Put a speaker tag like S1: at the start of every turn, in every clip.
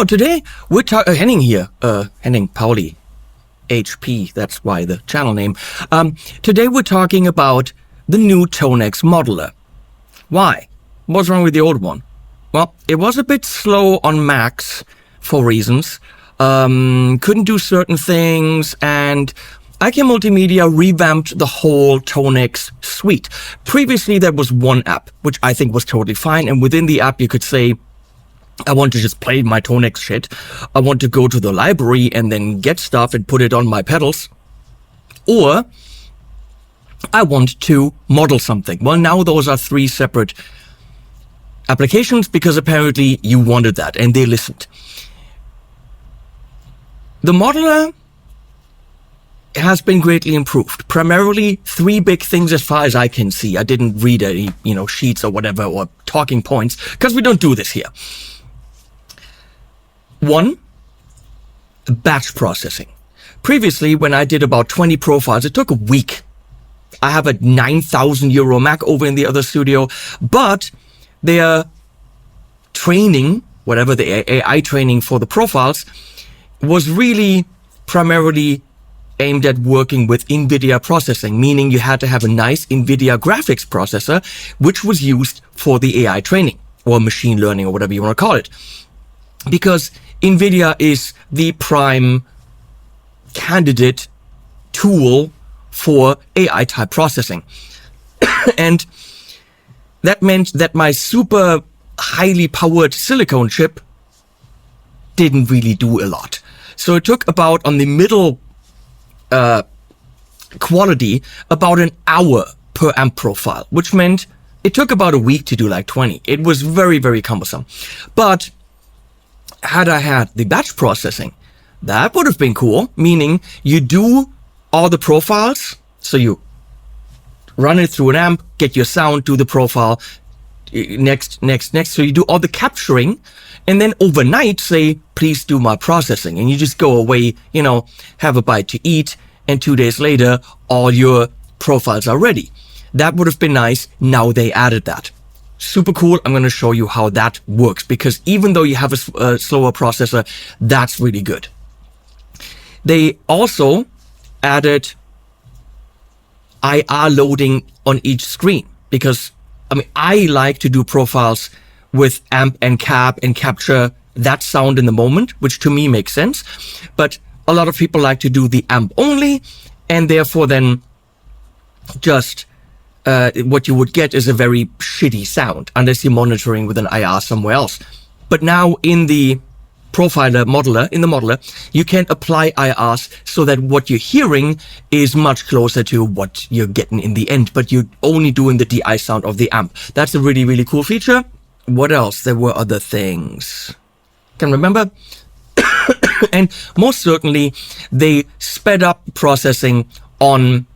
S1: So today we're Henning here, Henning Pauli, HP, that's why the channel name. Today we're talking about the new Tonex modeler. Why? What's wrong with the old one? Well, it was a bit slow on Macs for reasons. Couldn't do certain things, and IK Multimedia revamped the whole Tonex suite. Previously, there was one app, which I think was totally fine, and within the app you could say, I want to just play my Tonex shit. I want to go to the library and then get stuff and put it on my pedals. Or I want to model something. Well, now those are three separate applications because apparently you wanted that and they listened. The modeler has been greatly improved. Primarily three big things as far as I can see. I didn't read any, sheets or whatever or talking points because we don't do this here. One, batch processing. Previously, when I did about 20 profiles, it took a week. I have a 9,000 euro Mac over in the other studio, but their training, whatever the AI training for the profiles, was really primarily aimed at working with NVIDIA processing, meaning you had to have a nice NVIDIA graphics processor, which was used for the AI training or machine learning or whatever you want to call it. Because NVIDIA is the prime candidate tool for AI type processing. And that meant that my super highly powered silicone chip didn't really do a lot. So it took about, on the middle quality, about an hour per amp profile, which meant it took about a week to do like 20. It was very, very cumbersome. But had I had the batch processing, that would have been cool, meaning you do all the profiles, so you run it through an amp, get your sound, do the profile, next, so you do all the capturing, and then overnight say, please do my processing, and you just go away, have a bite to eat, and 2 days later, all your profiles are ready. That would have been nice. Now they added that. Super cool. I'm going to show you how that works, because even though you have a slower processor, that's really good. They also added IR loading on each screen, because I like to do profiles with amp and cap and capture that sound in the moment, which to me makes sense. But a lot of people like to do the amp only, and therefore then just what you would get is a very shitty sound unless you're monitoring with an IR somewhere else. But now in the modeler, you can apply IRs so that what you're hearing is much closer to what you're getting in the end, but you're only doing the DI sound of the amp. That's a really, really cool feature. What else? There were other things. Can remember? And most certainly, they sped up processing on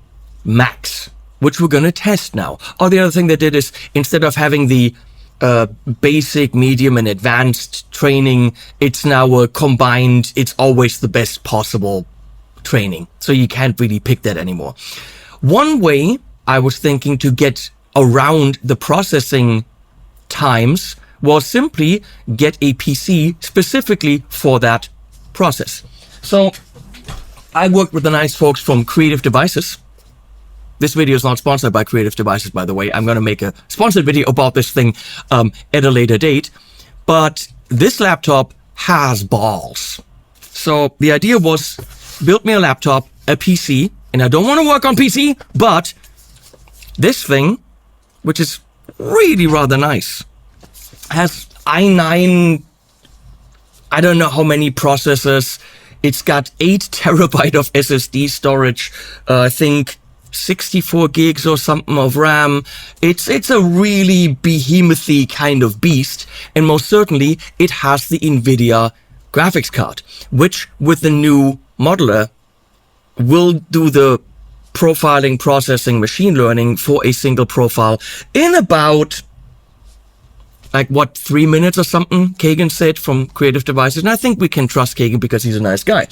S1: Macs, which we're going to test now. Or the other thing they did is, instead of having the basic, medium, and advanced training, it's now a combined, it's always the best possible training. So you can't really pick that anymore. One way I was thinking to get around the processing times was simply get a PC specifically for that process. So I worked with the nice folks from Creative Devices. This video is not sponsored by Creative Devices, by the way. I'm going to make a sponsored video about this thing at a later date. But this laptop has balls. So the idea was, build me a laptop, a PC, and I don't want to work on PC, but this thing, which is really rather nice, has i9, I don't know how many processors. It's got 8 terabyte of SSD storage, I think 64 gigs or something of RAM. It's a really behemoth-y kind of beast, and most certainly it has the NVIDIA graphics card, which with the new modeler will do the profiling, processing, machine learning for a single profile in about 3 minutes or something, Kagan said from Creative Devices. And I think we can trust Kagan because he's a nice guy.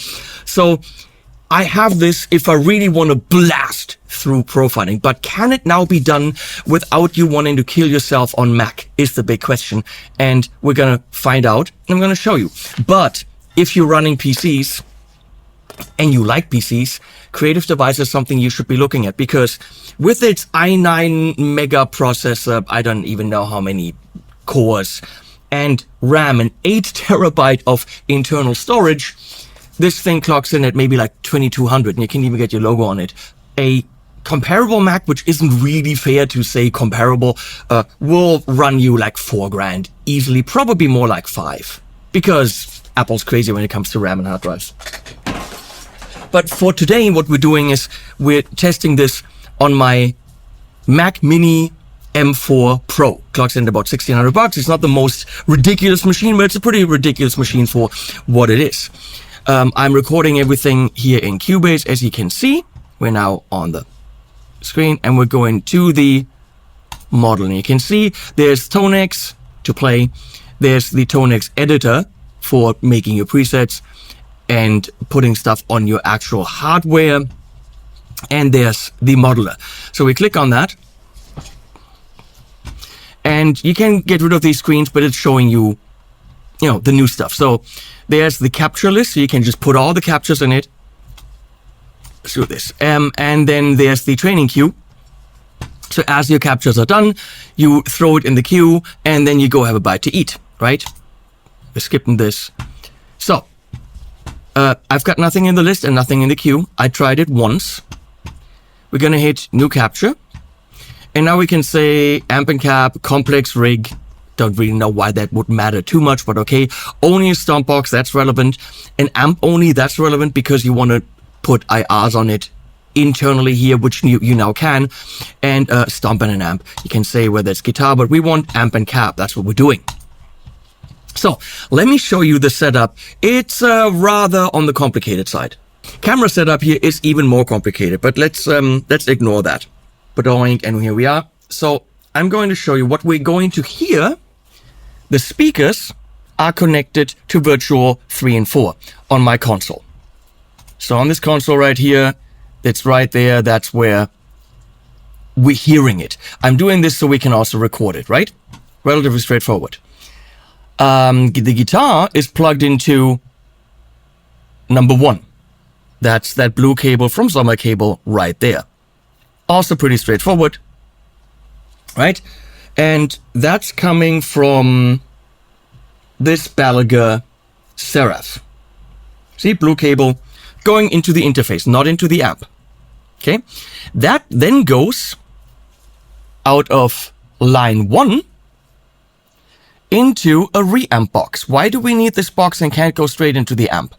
S1: So I have this if I really want to blast through profiling, but can it now be done without you wanting to kill yourself on Mac is the big question. And we're going to find out. I'm going to show you. But if you're running PCs and you like PCs, creative device is something you should be looking at, because with its i9 mega processor, I don't even know how many cores, and RAM and 8 terabyte of internal storage, this thing clocks in at maybe like 2200, and you can even get your logo on it. A comparable Mac, which isn't really fair to say comparable, will run you like $4,000 easily, probably more like 5, because Apple's crazy when it comes to RAM and hard drives. But for today, what we're doing is we're testing this on my Mac Mini M4 Pro. Clocks in at about $1,600. It's not the most ridiculous machine, but it's a pretty ridiculous machine for what it is. I'm recording everything here in Cubase. As you can see, we're now on the screen and we're going to the model. And you can see there's Tonex to play. There's the Tonex editor for making your presets and putting stuff on your actual hardware. And there's the modeler. So we click on that. And you can get rid of these screens, but it's showing you, the new stuff. So there's the capture list. So you can just put all the captures in it. Let's do this. And then there's the training queue. So as your captures are done, you throw it in the queue and then you go have a bite to eat, right? We're skipping this. So I've got nothing in the list and nothing in the queue. I tried it once. We're going to hit new capture. And now we can say amp and cap, complex rig. Don't really know why that would matter too much, but okay. Only a stomp box, that's relevant. An amp only, that's relevant because you want to put IRs on it internally here, which you now can. And stomp and an amp. You can say whether it's guitar, but we want amp and cap. That's what we're doing. So let me show you the setup. It's rather on the complicated side. Camera setup here is even more complicated, but let's ignore that. And here we are. So I'm going to show you what we're going to hear. The speakers are connected to Virtual 3 and 4 on my console. So on this console right here, it's right there. That's where we're hearing it. I'm doing this so we can also record it, right? Relatively straightforward. The guitar is plugged into number 1. That's that blue cable from Summer Cable right there. Also pretty straightforward, right? And that's coming from this Balaguer Seraph. See, blue cable going into the interface, not into the amp. Okay, that then goes out of line 1 into a reamp box. Why do we need this box and can't go straight into the amp?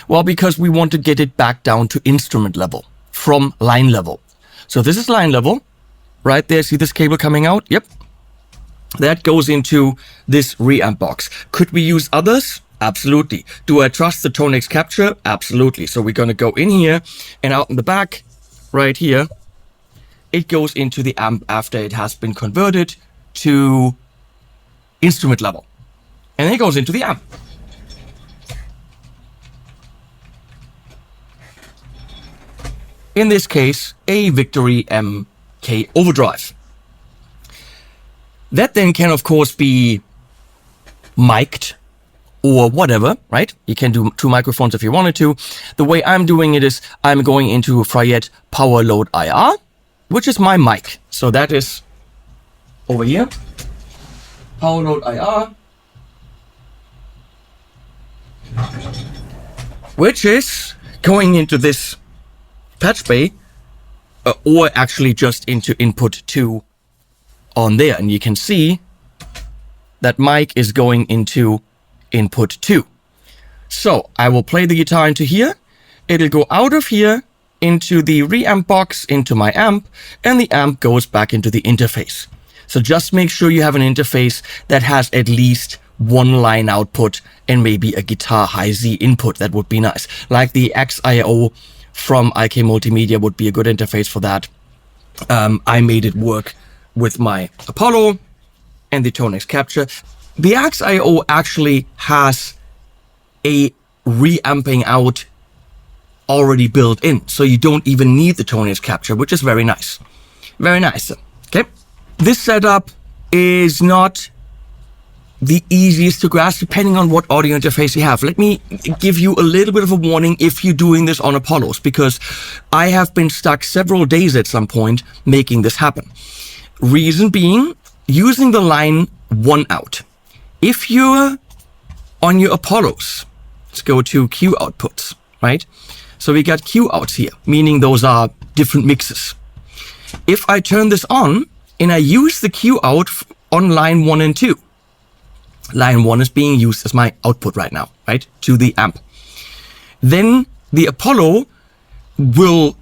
S1: Well, because we want to get it back down to instrument level from line level. So this is line level, right there. See this cable coming out? Yep. That goes into this reamp box. Could we use others? Absolutely. Do I trust the Tonex capture? Absolutely. So we're going to go in here and out in the back, right here, it goes into the amp after it has been converted to instrument level. And it goes into the amp. In this case, a Victory MK overdrive. That then can, of course, be mic'd or whatever, right? You can do 2 microphones if you wanted to. The way I'm doing it is I'm going into Fryette Power Load IR, which is my mic. So that is over here. Power Load IR. Which is going into this patch bay, or actually just into input 2 on there. And you can see that mic is going into input 2. So I will play the guitar into here. It'll go out of here into the reamp box, into my amp, and the amp goes back into the interface. So just make sure you have an interface that has at least 1 line output and maybe a guitar high Z input. That would be nice. Like the XIO from IK Multimedia would be a good interface for that. I made it work with my Apollo and the Tonex capture. The XIO actually has a reamping out already built in. So you don't even need the Tonex capture, which is very nice. Very nice. Okay. This setup is not the easiest to grasp depending on what audio interface you have. Let me give you a little bit of a warning if you're doing this on Apollos, because I have been stuck several days at some point making this happen. Reason being, using the line 1 out. If you're on your Apollos, let's go to Q outputs, right? So we got Q outs here, meaning those are different mixes. If I turn this on and I use the Q out on line 1 and 2, line 1 is being used as my output right now, right, to the amp. Then the Apollo will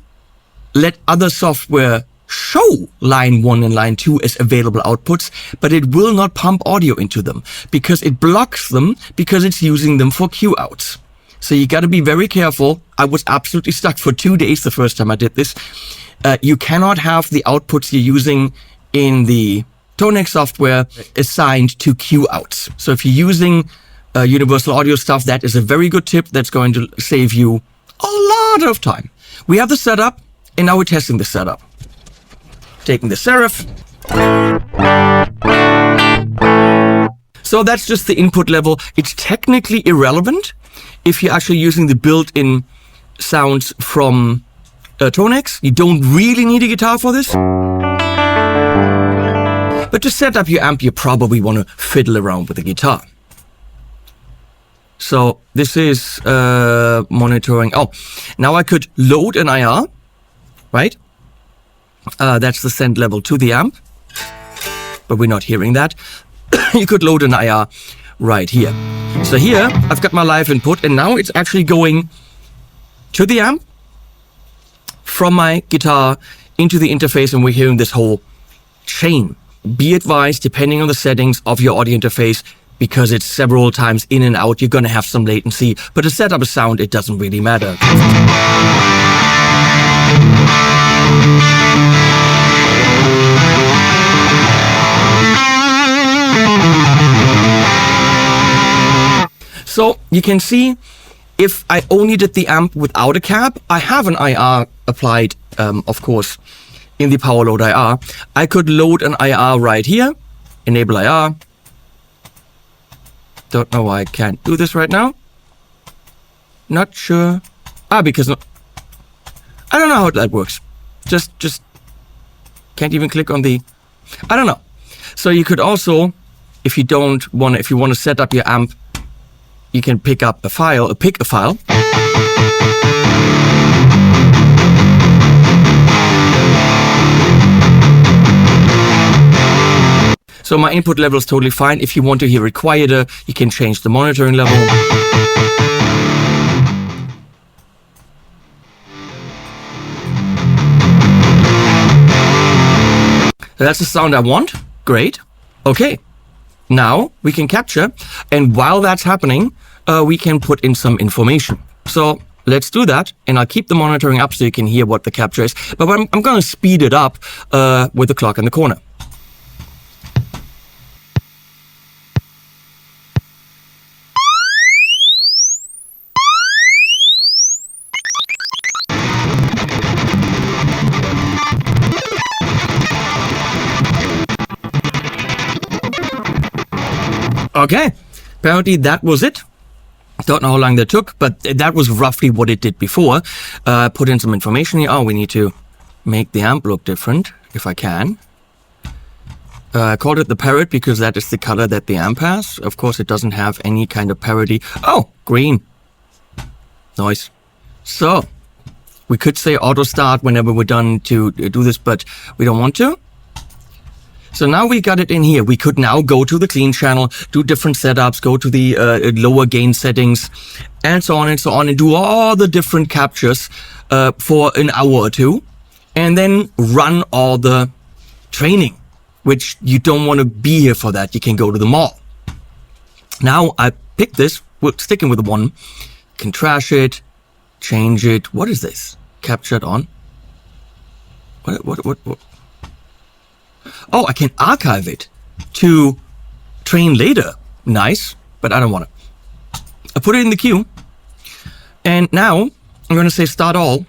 S1: let other software show line 1 and line 2 as available outputs, but it will not pump audio into them because it blocks them because it's using them for Q outs. So you got to be very careful. I was absolutely stuck for 2 days the first time I did this. You cannot have the outputs you're using in the Tonex software assigned to Q outs. So if you're using Universal Audio stuff, that is a very good tip that's going to save you a lot of time. We have the setup, and now we're testing the setup. Taking the Serif. So that's just the input level. It's technically irrelevant if you're actually using the built-in sounds from Tonex. You don't really need a guitar for this. But to set up your amp, you probably want to fiddle around with the guitar. So this is monitoring. Oh, now I could load an IR, right? That's the send level to the amp, but we're not hearing that. You could load an IR right here. So here I've got my live input, and now it's actually going to the amp from my guitar into the interface, and we're hearing this whole chain. Be advised, depending on the settings of your audio interface, because it's several times in and out, you're going to have some latency. But to set up a sound, it doesn't really matter. So you can see, if I only did the amp without a cap, I have an IR applied, of course, in the power load IR. I could load an IR right here, enable IR. Don't know why I can't do this right now. Not sure. Because I don't know how that works. Just can't even click on the, I don't know. So you could also, if you want to set up your amp, you can pick a file. So my input level is totally fine. If you want to hear it quieter, you can change the monitoring level. That's the sound I want. Great. Okay. Now we can capture. And while that's happening, we can put in some information. So let's do that. And I'll keep the monitoring up so you can hear what the capture is. But I'm going to speed it up with the clock in the corner. Okay, apparently that was it. Don't know how long that took, but that was roughly what it did before. Put in some information here. Oh, we need to make the amp look different, if I can. I called it the parrot because that is the color that the amp has. Of course, it doesn't have any kind of parity. Oh, green. Nice. So, we could say auto start whenever we're done to do this, but we don't want to. So now we got it in here. We could now go to the clean channel, do different setups, go to the lower gain settings, and so on, and do all the different captures for an hour or two, and then run all the training, which you don't want to be here for that. You can go to the mall. Now I picked this, we're sticking with the one, can trash it, change it. What is this? Captured on? What? Oh, I can archive it to train later. Nice, but I don't want to. I put it in the queue. And now I'm going to say start all.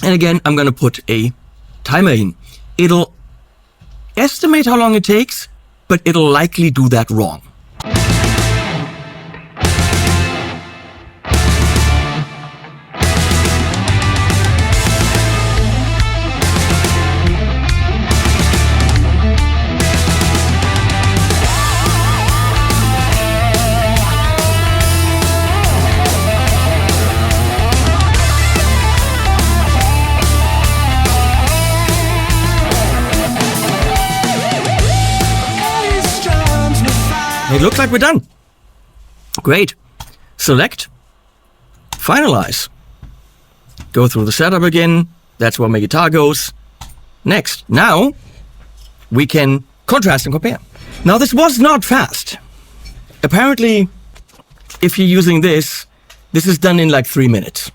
S1: And again, I'm going to put a timer in. It'll estimate how long it takes, but it'll likely do that wrong. It looks like we're done. Great. Select. Finalize. Go through the setup again. That's where my guitar goes. Next. Now, we can contrast and compare. Now, this was not fast. Apparently, if you're using this is done in like 3 minutes.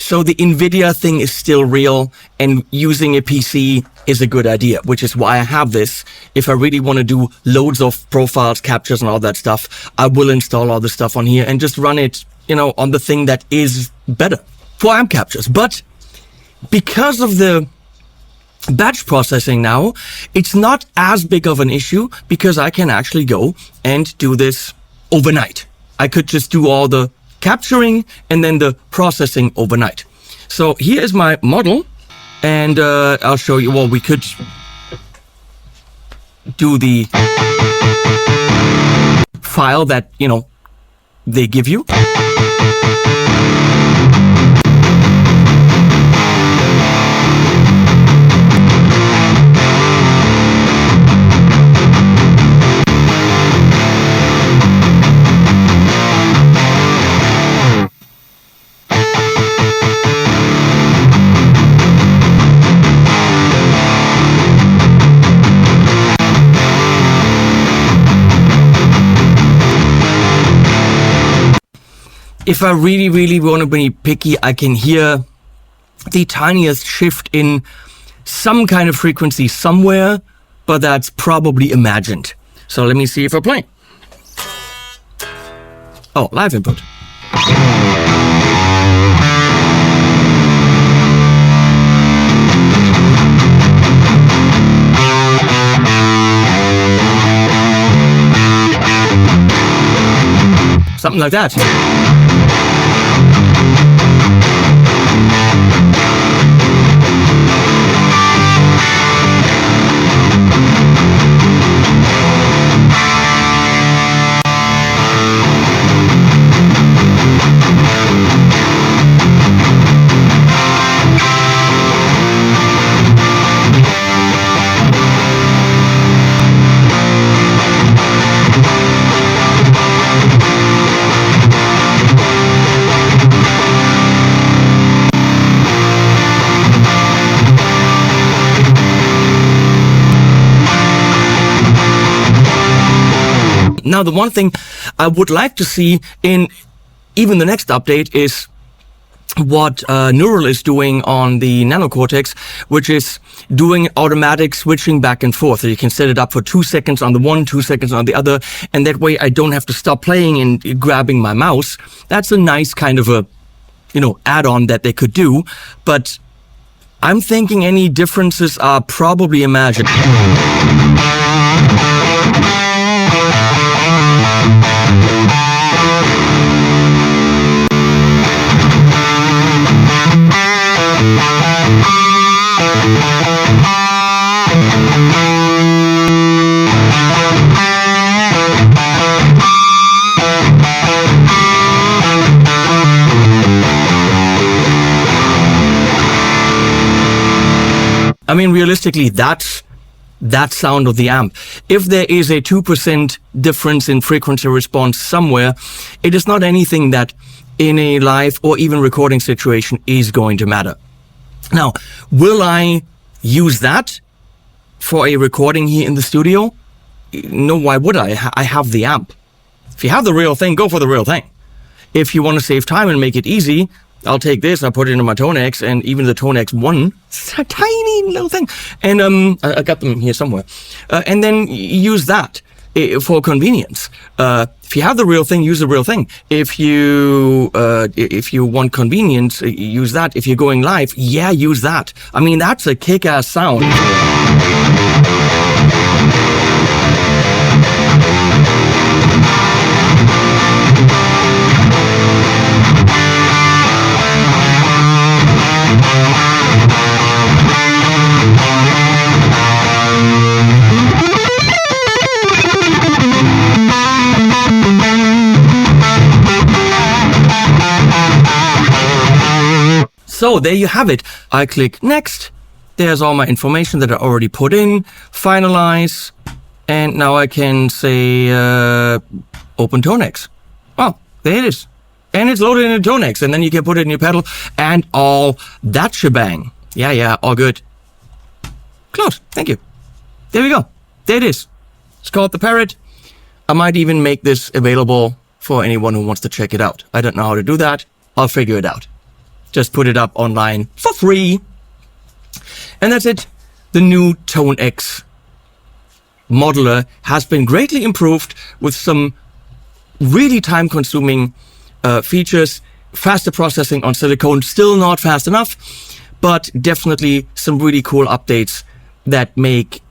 S1: So the NVIDIA thing is still real, and using a PC is a good idea, which is why I have this. If I really want to do loads of profiles, captures, and all that stuff, I will install all the stuff on here and just run it, on the thing that is better for amp captures. But because of the batch processing now, it's not as big of an issue because I can actually go and do this overnight. I could just do all the capturing and then the processing overnight. So here is my model, and I'll show you. Well, we could do the file that they give you. If I really, really want to be picky, I can hear the tiniest shift in some kind of frequency somewhere, but that's probably imagined. So let me see if I play. Oh, live input. Something like that. Now, the one thing I would like to see in even the next update is what Neural is doing on the Nano Cortex, which is doing automatic switching back and forth. So you can set it up for 2 seconds on the one, 2 seconds on the other, and that way I don't have to stop playing and grabbing my mouse. That's a nice kind of a, add-on that they could do, but I'm thinking any differences are probably imagined. I mean, realistically, that's that sound of the amp. If there is a 2% difference in frequency response somewhere, it is not anything that in a live or even recording situation is going to matter. Now, will I use that for a recording here in the studio? No, why would I? I have the amp. If you have the real thing, go for the real thing. If you want to save time and make it easy, I'll take this, I'll put it into my Tonex, and even the Tonex 1, it's a tiny little thing. And I got them here somewhere. And then use that. for convenience. If you have the real thing, use the real thing. If you want convenience, use that. If you're going live, yeah, use that. I mean, that's a kick-ass sound. So there you have it. I click next. There's all my information that I already put in. Finalize. And now I can say open Tonex. Oh, there it is. And it's loaded in Tonex. And then you can put it in your pedal and all that shebang. Yeah, all good. Close. Thank you. There we go. There it is. It's called the Parrot. I might even make this available for anyone who wants to check it out. I don't know how to do that. I'll figure it out. Just put it up online for free. And that's it. The new Tonex modeler has been greatly improved with some really time-consuming features. Faster processing on silicone, still not fast enough, but definitely some really cool updates that make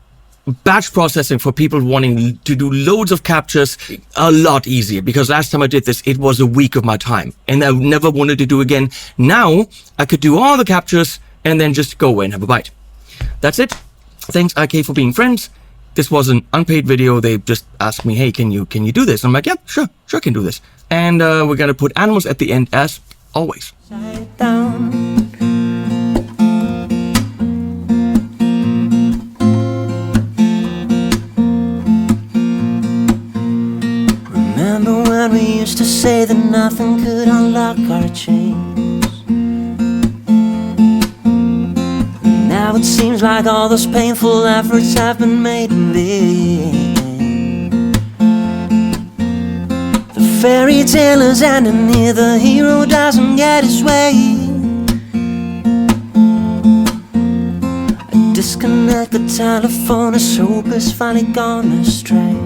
S1: batch processing for people wanting to do loads of captures a lot easier, because last time I did this, it was a week of my time and I never wanted to do again. Now I could do all the captures and then just go away and have a bite. That's it. Thanks IK for being friends. This was an unpaid video. They just asked me, hey, can you do this? I'm like, yeah, sure, can do this. And we're gonna put animals at the end as always.
S2: Remember when we used to say that nothing could unlock our chains? Now it seems like all those painful efforts have been made in vain. The fairy tale is ending here, the hero doesn't get his way. I disconnect the telephone as hope has finally gone astray.